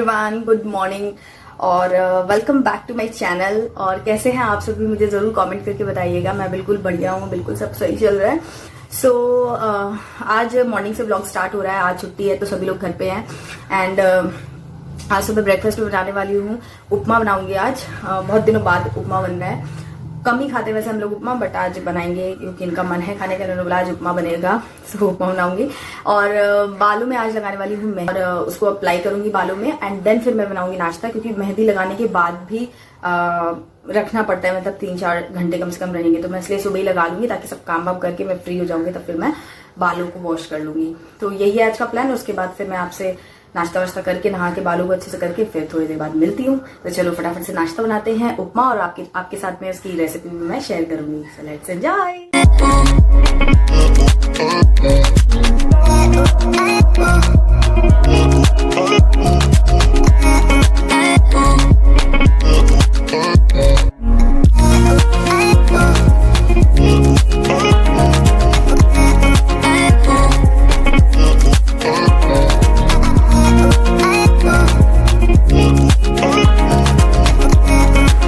Everyone, good morning और welcome back to my channel. और कैसे हैं आप सभी, मुझे ज़रूर कमेंट करके बताइएगा। मैं बिल्कुल बढ़िया हूँ, बिल्कुल सब सही चल रहा है। सो आज मॉर्निंग से व्लॉग स्टार्ट हो रहा है। आज छुट्टी है तो सभी लोग घर पे हैं एंड आज सुबह ब्रेकफास्ट में बनाने वाली हूँ उपमा बनाऊंगी। आज बहुत दिनों बाद उपमा बन रहा है। कम ही खाते वैसे हम लोग उपमा, बट आज बनाएंगे क्योंकि इनका मन है खाने का। इन्होंने बोला आज उपमा बनेगा, सो उपमा बनाऊंगी। और बालों में आज लगाने वाली हूँ मैं, और उसको अप्लाई करूंगी बालों में एंड देन फिर मैं बनाऊंगी नाश्ता, क्योंकि मेहंदी लगाने के बाद भी रखना पड़ता है, मतलब 3-4 घंटे कम से कम रहेंगे। तो मैं इसलिए सुबह ही लगा लूंगी ताकि सब काम वाम करके मैं फ्री हो जाऊंगी, तब फिर मैं बालों को वॉश कर लूंगी। तो यही है आज का प्लान। उसके बाद फिर मैं आपसे नाश्ता वाश्ता करके नहा के बालों को अच्छे से करके फिर थोड़ी देर बाद मिलती हूँ। तो चलो फटाफट से नाश्ता बनाते हैं उपमा, और आपके साथ में उसकी रेसिपी भी मैं शेयर करूंगी। So let's enjoy.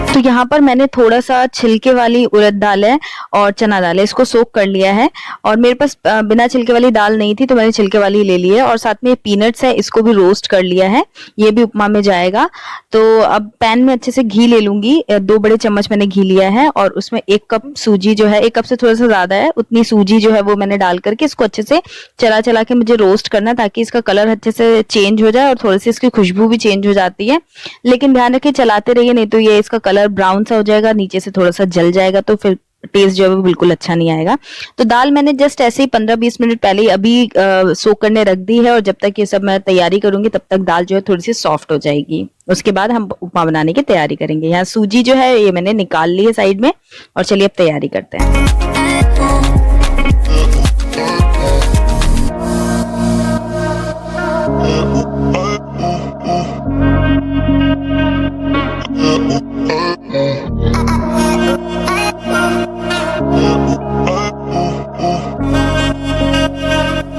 तो यहाँ पर मैंने थोड़ा सा छिलके वाली उड़द दाल है और चना दाल है, इसको सोक कर लिया है। और मेरे पास बिना छिलके वाली दाल नहीं थी तो मैंने छिलके वाली ले ली है। और साथ में पीनट्स है, इसको भी रोस्ट कर लिया है, ये भी उपमा में जाएगा। तो अब पैन में अच्छे से घी ले लूंगी। 2 बड़े चम्मच मैंने घी लिया है और उसमें 1 कप सूजी जो है, 1 कप से थोड़ा सा ज्यादा है, उतनी सूजी जो है वो मैंने डाल करके इसको अच्छे से चला चला के मुझे रोस्ट करना, ताकि इसका कलर अच्छे से चेंज हो जाए और थोड़ी सी इसकी खुशबू भी चेंज हो जाती है। लेकिन ध्यान रखिए चलाते रहिए, नहीं तो ये इसका कलर ब्राउन सा हो जाएगा, नीचे से थोड़ा सा जल जाएगा, तो फिर टेस्ट जो है वो बिल्कुल अच्छा नहीं आएगा। तो दाल मैंने जस्ट ऐसे ही 15-20 मिनट पहले ही अभी सोक करने रख दी है। और जब तक ये सब मैं तैयारी करूंगी तब तक दाल जो है थोड़ी सी सॉफ्ट हो जाएगी। उसके बाद हम उपमा बनाने की तैयारी करेंगे। यहाँ सूजी जो है ये मैंने निकाल ली है साइड में, और चलिए अब तैयारी करते हैं।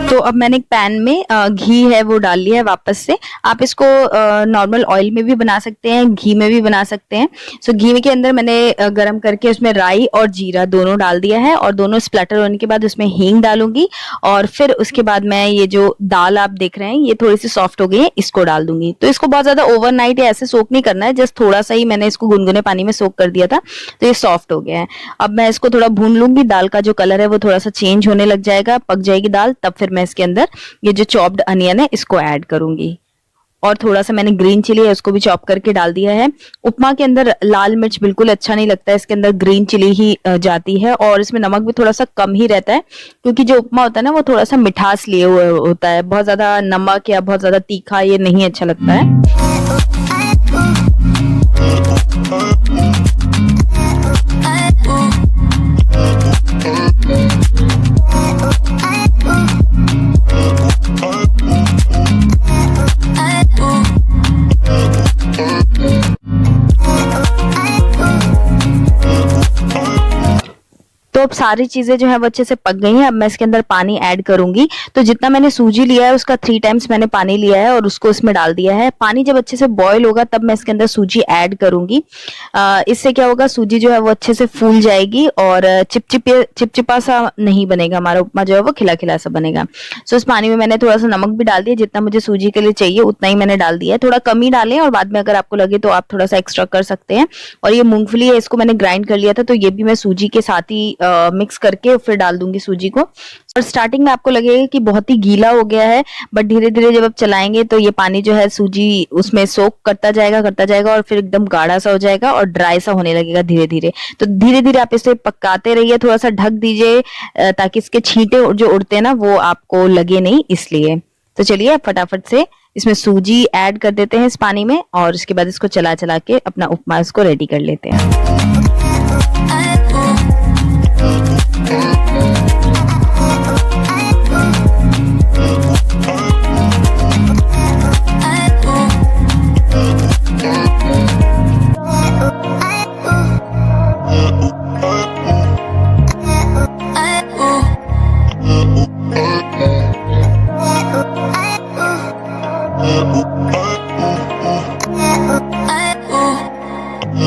तो अब मैंने एक पैन में घी है वो डाल लिया है वापस से। आप इसको नॉर्मल ऑयल में भी बना सकते हैं, घी में भी बना सकते हैं। सो घी के अंदर मैंने गरम करके उसमें राई और जीरा दोनों डाल दिया है, और दोनों स्प्लटर होने के बाद उसमें हींग डालूंगी। और फिर उसके बाद मैं ये जो दाल आप देख रहे हैं ये थोड़ी सी सॉफ्ट हो गई है, इसको डाल दूंगी। तो इसको बहुत ज्यादा ओवरनाइट या ऐसे सोक नहीं करना है, जस्ट थोड़ा सा ही मैंने इसको गुनगुने पानी में सोक कर दिया था, तो ये सॉफ्ट हो गया है। अब मैं इसको थोड़ा भून लूंगी। दाल का जो कलर है वो थोड़ा सा चेंज होने लग जाएगा, पक जाएगी दाल, तब फिर मैं इसके अंदर ये जो चॉप्ड अनियन है इसको ऐड करूंगी। और थोड़ा सा मैंने ग्रीन चिली है उसको भी चॉप करके डाल दिया है। उपमा के अंदर लाल मिर्च बिल्कुल अच्छा नहीं लगता है, इसके अंदर ग्रीन चिली ही जाती है। और इसमें नमक भी थोड़ा सा कम ही रहता है, क्योंकि जो उपमा होता है ना वो थोड़ा सा मिठास लिए हुए होता है। बहुत ज्यादा नमक या बहुत ज्यादा तीखा ये नहीं अच्छा लगता है। तो अब सारी चीजें जो है वो अच्छे से पक गई हैं। अब मैं इसके अंदर पानी ऐड करूंगी। तो जितना मैंने सूजी लिया है उसका 3 टाइम्स मैंने पानी लिया है और उसको इसमें डाल दिया है। पानी जब अच्छे से बॉईल होगा तब मैं इसके अंदर सूजी ऐड करूंगी। इससे क्या होगा, सूजी जो है वो अच्छे से फूल जाएगी और चिपचिपा सा नहीं बनेगा, हमारा उपमा जो है वो खिला खिला सा बनेगा। सो इस पानी में मैंने थोड़ा सा नमक भी डाल दिया, जितना मुझे सूजी के लिए चाहिए उतना ही मैंने डाल दिया है। थोड़ा कम ही डालें, और बाद में अगर आपको लगे तो आप थोड़ा सा एक्स्ट्रा कर सकते हैं। और ये मूंगफली है, इसको मैंने ग्राइंड कर लिया था, तो ये भी मैं सूजी के साथ ही मिक्स करके फिर डाल दूंगी सूजी को। और स्टार्टिंग में आपको लगेगा कि बहुत ही गीला हो गया है, बट धीरे धीरे जब आप चलाएंगे तो ये पानी जो है सूजी उसमें सोक करता जाएगा और फिर एकदम गाढ़ा सा हो जाएगा और ड्राई सा होने लगेगा धीरे धीरे। तो धीरे धीरे आप इसे पकाते रहिए, थोड़ा सा ढक दीजिए ताकि इसके छींटे जो उड़ते हैं ना वो आपको लगे नहीं, इसलिए। तो चलिए अब फटाफट से इसमें सूजी ऐड कर देते हैं इस पानी में, और उसके बाद इसको चला चला के अपना उपमा इसको रेडी कर लेते हैं।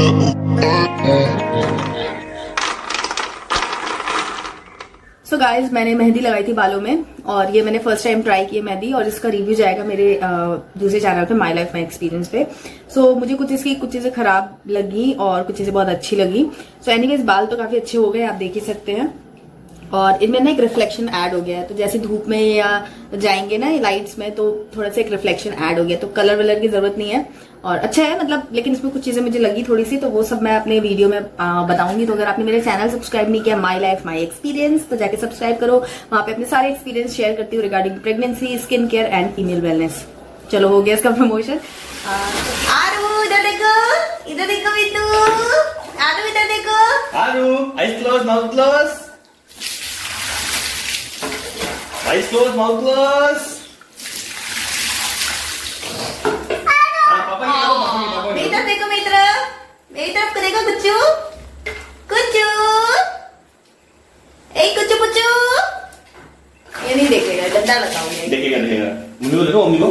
सो गाइज मैंने मेहंदी लगाई थी बालों में और ये मैंने फर्स्ट टाइम ट्राई की है मेहंदी और इसका रिव्यू जाएगा मेरे दूसरे चैनल पे माई लाइफ माई एक्सपीरियंस पे। सो मुझे कुछ चीजें खराब लगी और कुछ चीजें बहुत अच्छी लगी। सो एनीवेज बाल तो काफी अच्छे हो गए, आप देख ही सकते हैं। और इनमें ना एक रिफ्लेक्शन ऐड हो गया है, तो जैसे धूप में या जाएंगे ना लाइट्स में तो थोड़ा सा एक रिफ्लेक्शन ऐड हो गया, तो कलर वलर की जरूरत नहीं है और अच्छा है मतलब। लेकिन इसमें कुछ चीजें मुझे लगी थोड़ी सी, तो वो सब मैं अपने वीडियो में बताऊंगी। तो अगर आपने मेरे चैनल सब्सक्राइब नहीं किया माई लाइफ माई एक्सपीरियंस तो जाके सब्सक्राइब करो, वहां पे अपने सारे एक्सपीरियंस शेयर करती हूँ regarding pregnancy, skin care and female wellness. चलो हो गया इसका प्रमोशन। आरू इधर देखो, इधर देखो बिट्टू, आरू इधर देखो, Aru eyes close mouth close, eyes closed, mouth closed. मेरी तरफ देखो, मेरी तरफ देखो कुच्चू, कुच्चू, ए कुच्चू पुच्चू। ये नहीं देखेगा, डंडा लगाऊंगी। देखेगा। मम्मी को देखो, मम्मी को।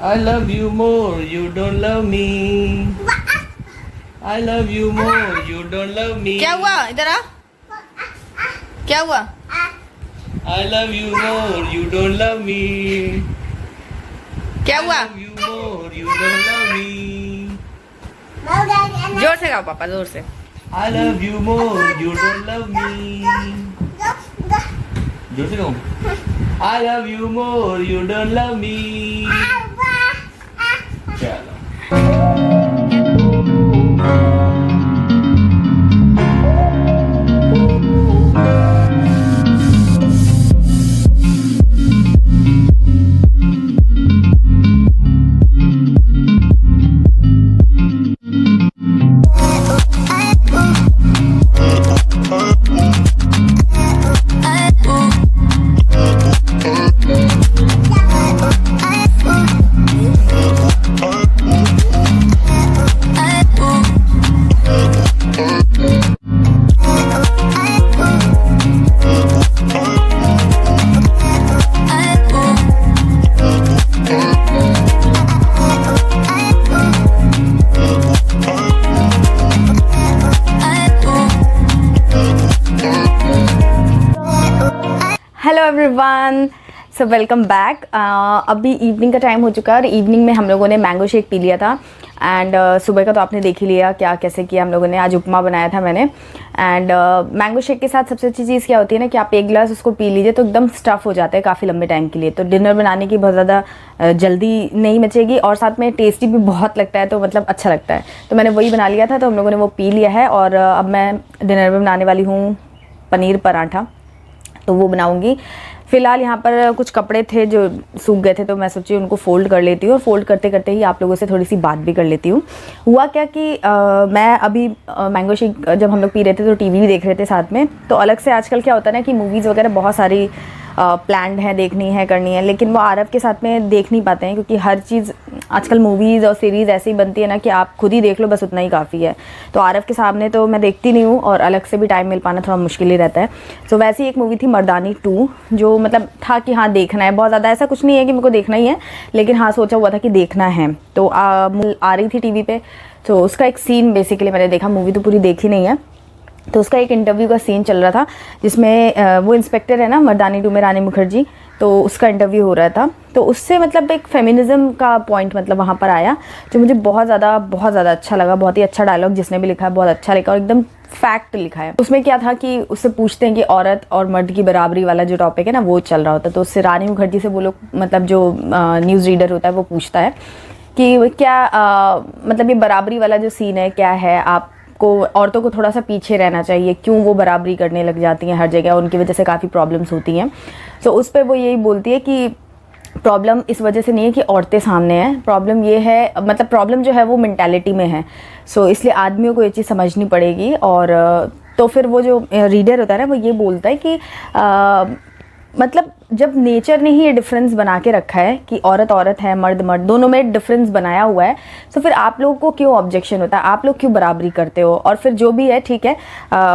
I love you more, you don't love me. I love you more, you don't love me. क्या हुआ? इधर आ। क्या हुआ? I love you more, you don't love me. क्या हुआ? I love you more, you don't love me. जोर से गाओ पापा, जोर से। I love you more, you don't love me. जोर से गाओ। I love you more, you don't love me. चलो। Hello everyone, so welcome back. अभी इवनिंग का टाइम हो चुका है और इवनिंग में हम लोगों ने मैंगो शेक पी लिया था एंड सुबह का तो आपने देख ही लिया क्या कैसे किया हम लोगों ने। आज उपमा बनाया था मैंने एंड मैंगो शेक के साथ सबसे अच्छी चीज़ क्या होती है ना कि आप एक गिलास उसको पी लीजिए तो एकदम स्टफ़ हो जाता है काफ़ी लंबे टाइम के लिए। तो डिनर बनाने की बहुत ज़्यादा जल्दी नहीं मचेगी और साथ में टेस्टी भी बहुत लगता है, तो मतलब अच्छा लगता है। तो मैंने वही बना लिया था, तो हम लोगों ने वो पी लिया है और अब मैं डिनर में बनाने वाली हूँ पनीर पराठा, तो वो बनाऊंगी। फ़िलहाल यहाँ पर कुछ कपड़े थे जो सूख गए थे, तो मैं सोची उनको फ़ोल्ड कर लेती हूँ और फ़ोल्ड करते करते ही आप लोगों से थोड़ी सी बात भी कर लेती हूँ। हुआ क्या कि मैं अभी मैंगो शेक जब हम लोग पी रहे थे तो टीवी भी देख रहे थे साथ में। तो अलग से आजकल क्या होता है ना कि मूवीज़ वगैरह बहुत सारी प्लान्ड है, देखनी है, करनी है, लेकिन वो आरव के साथ में देख नहीं पाते हैं क्योंकि हर चीज़ आजकल मूवीज़ और सीरीज़ ऐसी बनती है ना कि आप खुद ही देख लो, बस उतना ही काफ़ी है। तो आरव के सामने तो मैं देखती नहीं हूँ और अलग से भी टाइम मिल पाना थोड़ा मुश्किल ही रहता है। तो वैसे ही एक मूवी थी मर्दानी 2 जो मतलब था कि हाँ देखना है, बहुत ज़्यादा ऐसा कुछ नहीं है कि मेरे को देखना ही है, लेकिन हाँ सोचा हुआ था कि देखना है। तो आ रही थी टीवी पे, तो उसका एक सीन बेसिकली मैंने देखा, मूवी तो पूरी देखी नहीं है। तो उसका एक इंटरव्यू का सीन चल रहा था जिसमें वो इंस्पेक्टर है ना मर्दानी 2 में रानी मुखर्जी, तो उसका इंटरव्यू हो रहा था। तो उससे मतलब एक फेमिनिज़म का पॉइंट मतलब वहाँ पर आया जो मुझे बहुत ज़्यादा अच्छा लगा। बहुत ही अच्छा डायलॉग जिसने भी लिखा है, बहुत अच्छा लिखा और एकदम फैक्ट लिखा है। उसमें क्या था कि उससे पूछते हैं कि औरत और मर्द की बराबरी वाला जो टॉपिक है ना वो चल रहा होता है। तो उससे रानी मुखर्जी से वो लोग मतलब जो न्यूज़ रीडर होता है वो पूछता है कि क्या मतलब ये बराबरी वाला जो सीन है क्या है, आप को औरतों को थोड़ा सा पीछे रहना चाहिए, क्यों वो बराबरी करने लग जाती हैं हर जगह, उनकी वजह से काफ़ी प्रॉब्लम्स होती हैं। तो उस पर वो यही बोलती है कि प्रॉब्लम इस वजह से नहीं है कि औरतें सामने हैं, प्रॉब्लम ये है मतलब प्रॉब्लम जो है वो मेंटालिटी में है। सो इसलिए आदमियों को ये चीज़ समझनी पड़ेगी। और तो फिर वो जो रीडर होता है ना वो ये बोलता है कि मतलब जब नेचर ने ही ये डिफरेंस बना के रखा है कि औरत औरत है, मर्द मर्द, दोनों में डिफरेंस बनाया हुआ है, तो फिर आप लोगों को क्यों ऑब्जेक्शन होता है, आप लोग क्यों बराबरी करते हो? और फिर जो भी है ठीक है,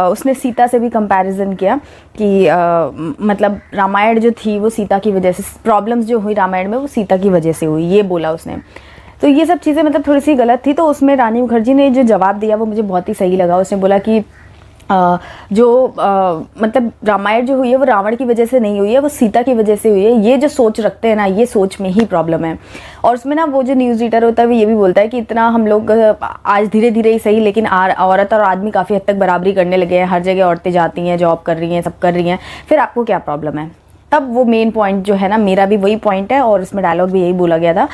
उसने सीता से भी कंपैरिजन किया कि मतलब रामायण जो थी वो सीता की वजह से, प्रॉब्लम्स जो हुई रामायण में वो सीता की वजह से हुई, ये बोला उसने। तो ये सब चीज़ें मतलब थोड़ी सी गलत थी। तो उसमें रानी मुखर्जी ने जो जवाब दिया वो मुझे बहुत ही सही लगा। उसने बोला कि मतलब रामायण जो हुई है वो रावण की वजह से नहीं हुई है, वो सीता की वजह से हुई है। ये जो सोच रखते हैं ना, ये सोच में ही प्रॉब्लम है। और उसमें ना वो जो न्यूज़ रीडर होता है वो ये भी बोलता है कि इतना हम लोग आज धीरे धीरे ही सही, लेकिन औरत और आदमी काफ़ी हद तक बराबरी करने लगे हैं, हर जगह औरतें जाती हैं, जॉब कर रही हैं, सब कर रही हैं, फिर आपको क्या प्रॉब्लम है? तब वो मेन पॉइंट जो है ना, मेरा भी वही पॉइंट है और उसमें डायलॉग भी यही बोला गया था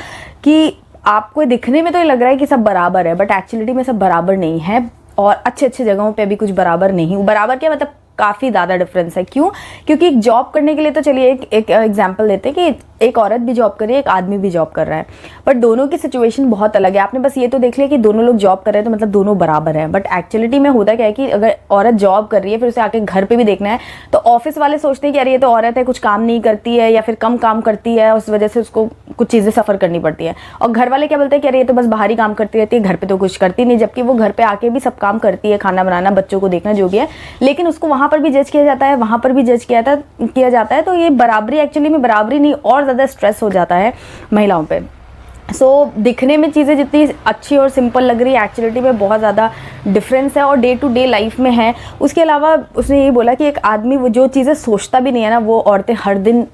कि आपको दिखने में तो ये लग रहा है कि सब बराबर है, बट एक्चुअलिटी में सब बराबर नहीं है और अच्छे अच्छे जगहों पे भी कुछ बराबर नहीं। बराबर क्या मतलब काफ़ी ज़्यादा डिफरेंस है। क्यों? क्योंकि एक जॉब करने के लिए तो चलिए एक एग्जांपल देते हैं कि एक औरत भी जॉब कर रही है, एक आदमी भी जॉब कर रहा है, बट दोनों की सिचुएशन बहुत अलग है। आपने बस ये तो देख लिया कि दोनों लोग जॉब कर रहे हैं तो मतलब दोनों बराबर हैं, बट एक्चुअलिटी में होता क्या है कि अगर औरत जॉब कर रही है फिर उसे आके घर पे भी देखना है, तो ऑफिस वाले सोचते हैं कि अरे ये तो औरत है, कुछ काम नहीं करती है या फिर कम काम करती है, उस वजह से उसको कुछ चीज़ें सफ़र करनी पड़ती है। और घर वाले क्या बोलते हैं कि अरे ये तो बस बाहरी काम करती रहती है, घर पे तो कुछ करती नहीं, जबकि वो घर पे आके भी सब काम करती है, खाना बनाना, बच्चों को देखना, जो भी है, लेकिन उसको वहाँ पर भी जज किया जाता है, वहाँ पर भी जज किया जाता है। तो ये बराबरी एक्चुअली में बराबरी नहीं, और ज़्यादा स्ट्रेस हो जाता है महिलाओं पे। दिखने में चीज़ें जितनी अच्छी और सिंपल लग रही है, एक्चुअलिटी में बहुत ज़्यादा डिफरेंस है और डे टू डे लाइफ में है। उसके अलावा उसने ये बोला कि एक आदमी वो जो चीज़ें सोचता भी नहीं है ना, वो औरतें हर दिन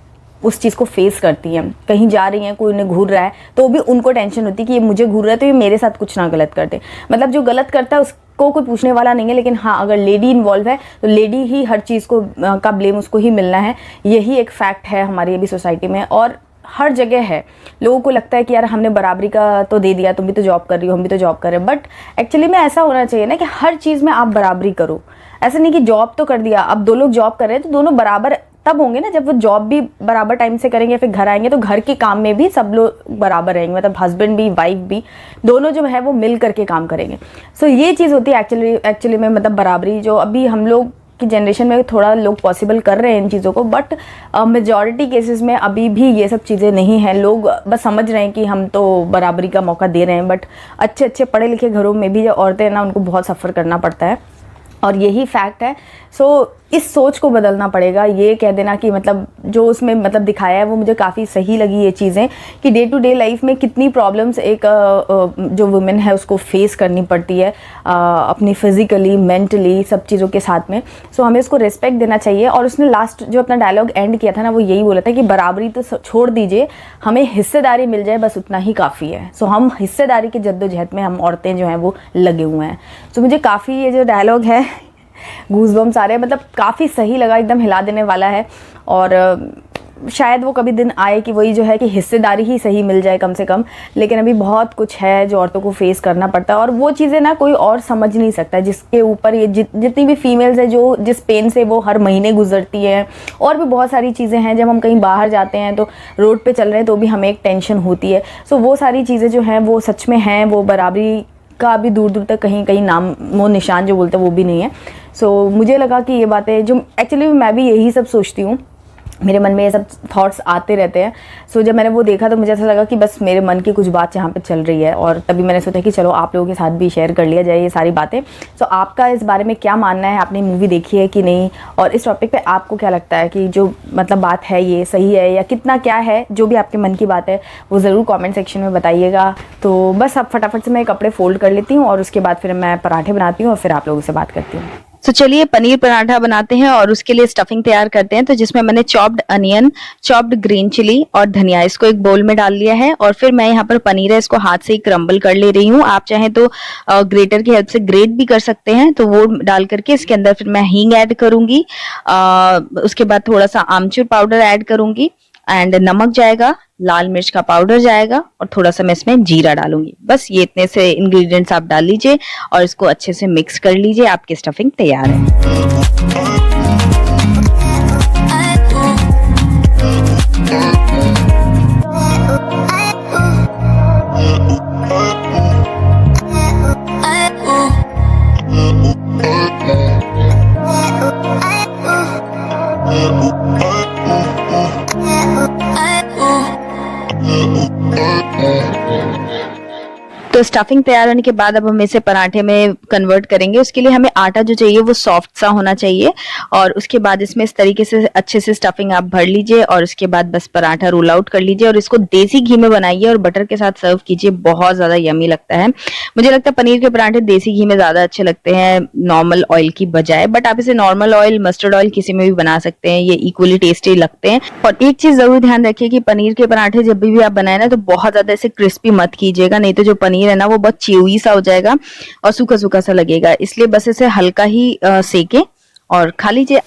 उस चीज़ को फेस करती हैं। कहीं जा रही हैं, कोई उन्हें घूर रहा है तो भी उनको टेंशन होती है कि ये मुझे घूर रहा है तो ये मेरे साथ कुछ ना गलत कर दे। मतलब जो गलत करता है उसको कोई पूछने वाला नहीं है, लेकिन हाँ अगर लेडी इन्वॉल्व है तो लेडी ही हर चीज़ को का ब्लेम उसको ही मिलना है। यही एक फैक्ट है हमारी अभी सोसाइटी में और हर जगह है। लोगों को लगता है कि यार हमने बराबरी का तो दे दिया, तुम भी तो जॉब कर रही हो, हम भी तो जॉब कर रहे हैं, बट एक्चुअली में ऐसा होना चाहिए ना कि हर चीज़ में आप बराबरी करो। ऐसा नहीं कि जॉब तो कर दिया, अब दो लोग जॉब कर रहे हैं तो दोनों बराबर तब होंगे ना जब वो जॉब भी बराबर टाइम से करेंगे, फिर घर आएंगे तो घर के काम में भी सब लोग बराबर रहेंगे, मतलब हस्बैंड भी वाइफ भी दोनों जो है वो मिल करके काम करेंगे। सो ये चीज़ होती है एक्चुअली में, मतलब बराबरी जो अभी हम लोग की जनरेशन में थोड़ा लोग पॉसिबल कर रहे हैं इन चीज़ों को, बट मेजॉरिटी केसेस में अभी भी ये सब चीज़ें नहीं हैं। लोग बस समझ रहे हैं कि हम तो बराबरी का मौका दे रहे हैं, बट अच्छे अच्छे पढ़े लिखे घरों में भी जो औरतें हैं ना, उनको बहुत सफ़र करना पड़ता है और यही फैक्ट है। इस सोच को बदलना पड़ेगा। ये कह देना कि मतलब जो उसमें मतलब दिखाया है वो मुझे काफ़ी सही लगी ये चीज़ें, कि डे टू डे लाइफ में कितनी प्रॉब्लम्स एक जो वुमेन है उसको फेस करनी पड़ती है अपनी फिज़िकली मेंटली सब चीज़ों के साथ में। हमें उसको रिस्पेक्ट देना चाहिए। और उसने लास्ट जो अपना डायलॉग एंड किया था ना, वो यही बोला था कि बराबरी तो छोड़ दीजिए, हमें हिस्सेदारी मिल जाए बस उतना ही काफ़ी है। हम हिस्सेदारी की जद्दोजहद में हम औरतें जो हैं वो लगे हुए हैं। मुझे काफ़ी ये जो डायलॉग है गूज़बम्स आ रहे हैं, मतलब काफ़ी सही लगा, एकदम हिला देने वाला है। और शायद वो कभी दिन आए कि वही जो है कि हिस्सेदारी ही सही मिल जाए कम से कम, लेकिन अभी बहुत कुछ है जो औरतों को फेस करना पड़ता है और वो चीज़ें ना कोई और समझ नहीं सकता, जिसके ऊपर ये जितनी भी फीमेल्स है जो जिस पेन से वो हर महीने गुजरती है। और भी बहुत सारी चीज़ें हैं, जब हम कहीं बाहर जाते हैं तो रोड पे चल रहे हैं तो भी हमें एक टेंशन होती है। वो सारी चीज़ें जो हैं वो सच में हैं, वो बराबरी का अभी दूर दूर तक कहीं नाम वो निशान जो बोलते हैं वो भी नहीं है। मुझे लगा कि ये बातें जो एक्चुअली मैं भी यही सब सोचती हूँ, मेरे मन में ये सब थॉट्स आते रहते हैं। जब मैंने वो देखा तो मुझे ऐसा लगा कि बस मेरे मन की कुछ बात यहाँ पे चल रही है और तभी मैंने सोचा कि चलो आप लोगों के साथ भी शेयर कर लिया जाए ये सारी बातें। आपका इस बारे में क्या मानना है, आपने मूवी देखी है कि नहीं, और इस टॉपिक पे आपको क्या लगता है कि जो मतलब बात है ये सही है या कितना क्या है, जो भी आपके मन की बात है वो ज़रूर कॉमेंट सेक्शन में बताइएगा। तो बस अब फटाफट से मैं कपड़े फोल्ड कर लेती हूँ और उसके बाद फिर मैं पराठे बनाती हूँ और फिर आप लोगों से बात करती हूँ। तो चलिए पनीर पराठा बनाते हैं और उसके लिए स्टफिंग तैयार करते हैं। तो जिसमें मैंने chopped onion, chopped green chilli और धनिया इसको एक बोल में डाल लिया है। और फिर मैं यहाँ पर पनीर है इसको हाथ से ही क्रम्बल कर ले रही हूँ। आप चाहें तो ग्रेटर की हेल्प से ग्रेट भी कर सकते हैं। तो वो डाल करके इसके अंदर फिर मैं हींग ऐड करूंगी, उसके बाद थोड़ा सा आमचूर पाउडर ऐड करूंगी एंड नमक जाएगा, लाल मिर्च का पाउडर जाएगा और थोड़ा सा मैं इसमें जीरा डालूंगी। बस ये इतने से इंग्रेडिएंट्स आप डाल लीजिए और इसको अच्छे से मिक्स कर लीजिए, आपकी स्टफिंग तैयार है। तो स्टफिंग तैयार होने के बाद अब हम इसे पराठे में कन्वर्ट करेंगे। उसके लिए हमें आटा जो चाहिए वो सॉफ्ट सा होना चाहिए और उसके बाद इसमें इस तरीके से अच्छे से स्टफिंग आप भर लीजिए और उसके बाद बस पराठा रोल आउट कर लीजिए और इसको देसी घी में बनाइए और बटर के साथ सर्व कीजिए। बहुत ज्यादा यमी लगता है। मुझे लगता है पनीर के पराठे देसी घी में ज्यादा अच्छे लगते हैं नॉर्मल ऑयल की बजाय, बट आप इसे नॉर्मल ऑयल, मस्टर्ड ऑयल किसी में भी बना सकते हैं, ये इक्वली टेस्टी लगते हैं। और एक चीज जरूर ध्यान रखिए कि पनीर के पराठे जब भी आप बनाए ना तो बहुत ज्यादा ऐसे क्रिस्पी मत कीजिएगा, नहीं तो जो पनीर है ना वो बहुत च्यूई सा हो जाएगा और सूखा सूखा सा लगेगा। इसलिए बस इसे हल्का ही सेके और खा लीजिए।